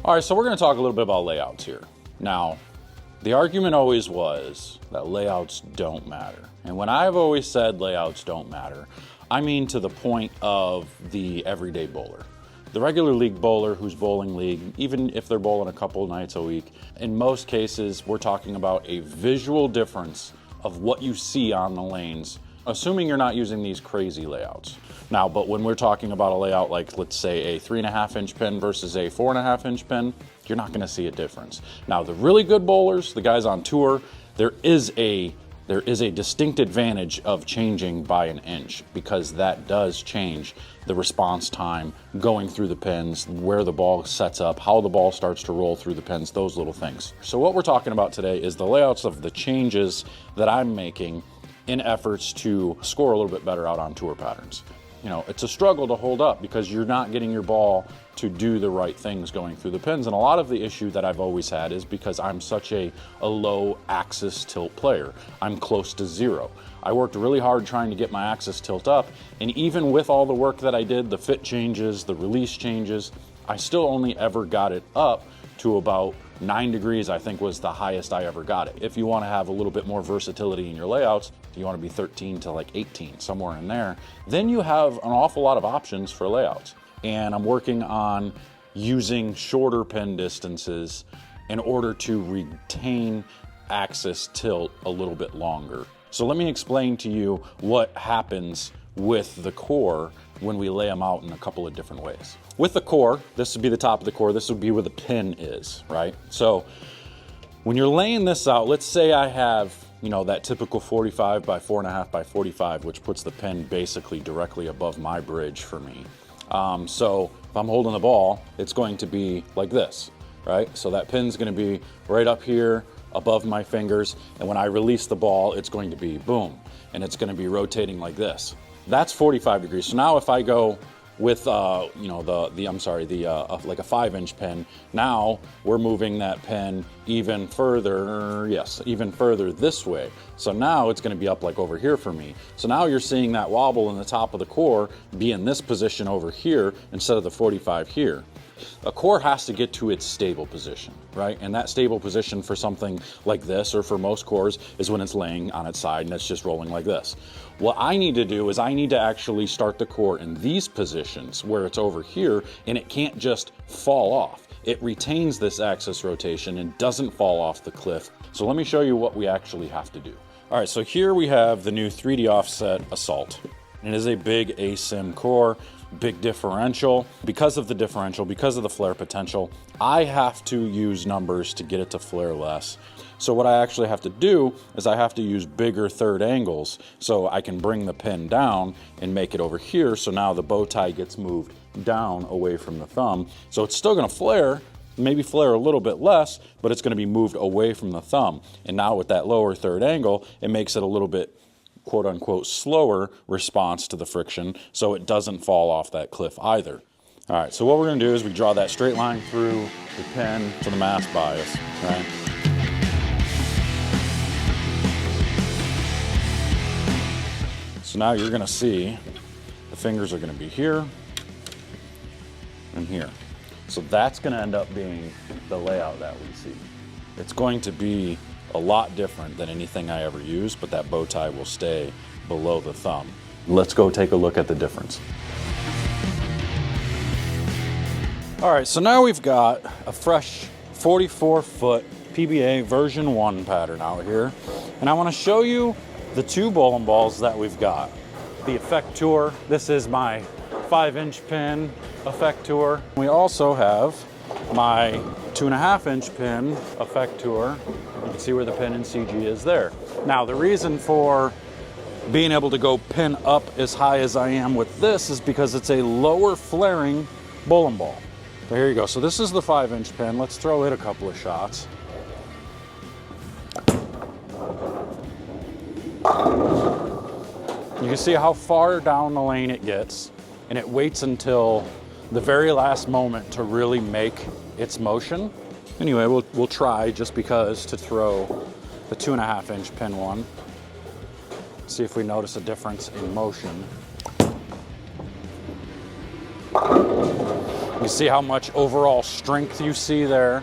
All right, so we're gonna talk a little bit about layouts here. Now, the argument always was that layouts don't matter. And when I've always said layouts don't matter, I mean to the point of the everyday bowler. The regular league bowler who's bowling league, even if they're bowling a couple nights a week, in most cases, we're talking about a visual difference of what you see on the lanes, assuming you're not using these crazy layouts. Now, but when we're talking about a layout like, let's say, a 3.5 inch pin versus a 4.5 inch pin, you're not gonna see a difference. Now, the really good bowlers, the guys on tour, there is a distinct advantage of changing by an inch, because that does change the response time going through the pins, where the ball sets up, how the ball starts to roll through the pins, those little things. So what we're talking about today is the layouts of the changes that I'm making in efforts to score a little bit better out on tour patterns. You know, it's a struggle to hold up because you're not getting your ball to do the right things going through the pins. And a lot of the issue that I've always had is because I'm such a low axis tilt player. I'm close to zero. I worked really hard trying to get my axis tilt up, and even with all the work that I did, the fit changes, the release changes, I still only ever got it up to about 9 degrees, I think was the highest I ever got it. If you want to have a little bit more versatility in your layouts, you want to be 13 to like 18, somewhere in there, then you have an awful lot of options for layouts. And I'm working on using shorter pin distances in order to retain axis tilt a little bit longer. So let me explain to you what happens with the core when we lay them out in a couple of different ways. With the core, this would be the top of the core, this would be where the pin is, right? So when you're laying this out, let's say I have, you know, that typical 45 by 4.5 by 45, which puts the pin basically directly above my bridge for me. So if I'm holding the ball, it's going to be like this, right? So that pin's gonna be right up here above my fingers, and when I release the ball, it's going to be boom, and it's gonna be rotating like this. That's 45 degrees. So now if I go with, you know, like a 5-inch pin, now we're moving that pin even further, yes, even further this way. So now it's gonna be up like over here for me. So now you're seeing that wobble in the top of the core be in this position over here instead of the 45 here. A core has to get to its stable position, right? And that stable position for something like this, or for most cores, is when it's laying on its side and it's just rolling like this. What I need to do is I need to actually start the core in these positions where it's over here, and it can't just fall off. It retains this axis rotation and doesn't fall off the cliff. So let me show you what we actually have to do. All right, so here we have the new 3D offset Assault. It is a big ASIM core, big differential. Because of the differential, because of the flare potential, I have to use numbers to get it to flare less. So what I actually have to do is I have to use bigger third angles so I can bring the pin down and make it over here. So now the bow tie gets moved down away from the thumb. So it's still gonna flare, maybe flare a little bit less, but it's gonna be moved away from the thumb. And now with that lower third angle, it makes it a little bit quote unquote slower response to the friction, so it doesn't fall off that cliff either. All right, so what we're gonna do is we draw that straight line through the pin to the mass bias, right? So now you're gonna see the fingers are gonna be here and here. So that's gonna end up being the layout that we see. It's going to be a lot different than anything I ever used, but that bow tie will stay below the thumb. Let's go take a look at the difference. All right, so now we've got a fresh 44-foot PBA version 1 pattern out here, and I want to show you the two bowling balls that we've got. The Effector, this is my 5-inch pin Effector. We also have my 2.5-inch pin Effector. You can see where the pin in CG is there. Now, the reason for being able to go pin up as high as I am with this is because it's a lower flaring bowling ball. So here you go. So this is the 5-inch pin. Let's throw it a couple of shots. You can see how far down the lane it gets, and it waits until the very last moment to really make its motion. Anyway, we'll try, just because, to throw the 2.5-inch pin one. See if we notice a difference in motion. You You see how much overall strength you see there,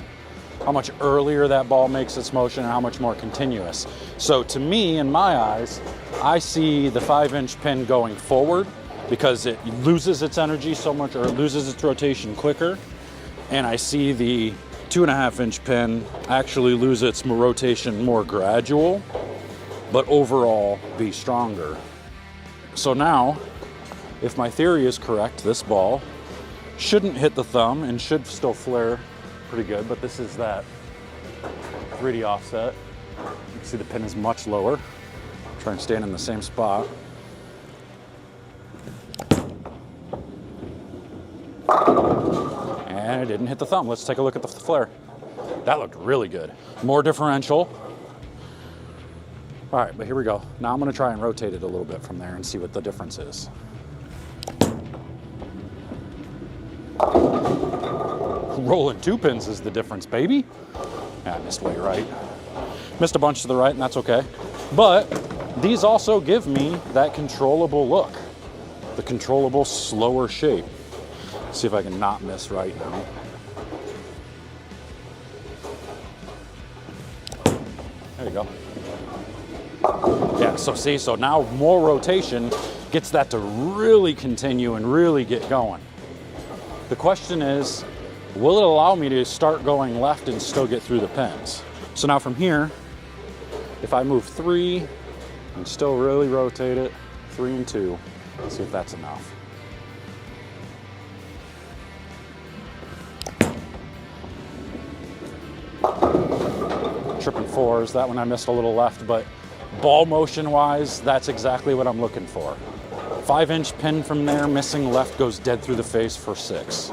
how much earlier that ball makes its motion, and how much more continuous. So to me, in my eyes, I see the 5-inch pin going forward because it loses its energy so much, or it loses its rotation quicker. And I see the 2.5-inch pin actually lose its rotation more gradual, but overall be stronger. So now, if my theory is correct, this ball shouldn't hit the thumb and should still flare pretty good, but this is that 3D offset. You can see the pin is much lower. Try and stand in the same spot. And it didn't hit the thumb. Let's take a look at the flare. That looked really good. More differential. All right, but here we go. Now I'm gonna try and rotate it a little bit from there and see what the difference is. Rolling 2 pins is the difference, baby. Yeah, I missed way right. Missed a bunch to the right, and that's okay. But these also give me that controllable look, the controllable, slower shape. See if I can not miss right now. There you go. Yeah, so see, so now more rotation gets that to really continue and really get going. The question is, will it allow me to start going left and still get through the pins? So now from here, if I move 3 and still really rotate it, 3 and 2, let's see if that's enough. Tripping 4s, that one I missed a little left, but ball motion wise, that's exactly what I'm looking for. 5-inch pin from there, missing left goes dead through the face for 6.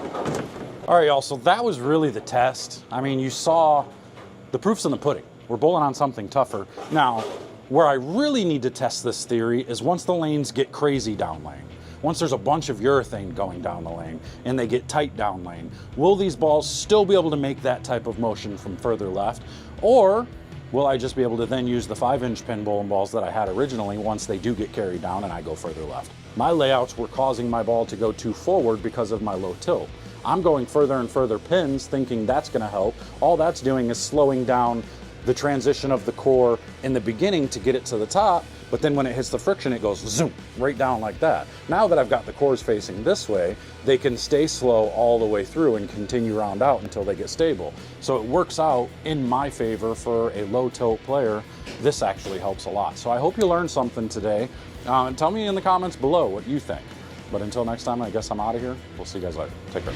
All right, y'all, so that was really the test. I mean, you saw the proof's in the pudding. We're bowling on something tougher. Now, where I really need to test this theory is once the lanes get crazy down lane. Once there's a bunch of urethane going down the lane and they get tight down lane, will these balls still be able to make that type of motion from further left? Or will I just be able to then use the 5-inch pin bowling balls that I had originally once they do get carried down and I go further left? My layouts were causing my ball to go too forward because of my low tilt. I'm going further and further pins thinking that's gonna help. All that's doing is slowing down the transition of the core in the beginning to get it to the top, but then when it hits the friction, it goes zoom, right down like that. Now that I've got the cores facing this way, they can stay slow all the way through and continue round out until they get stable. So it works out in my favor for a low tilt player. This actually helps a lot. So I hope you learned something today. Tell me in the comments below what you think. But until next time, I guess I'm out of here. We'll see you guys later. Take care.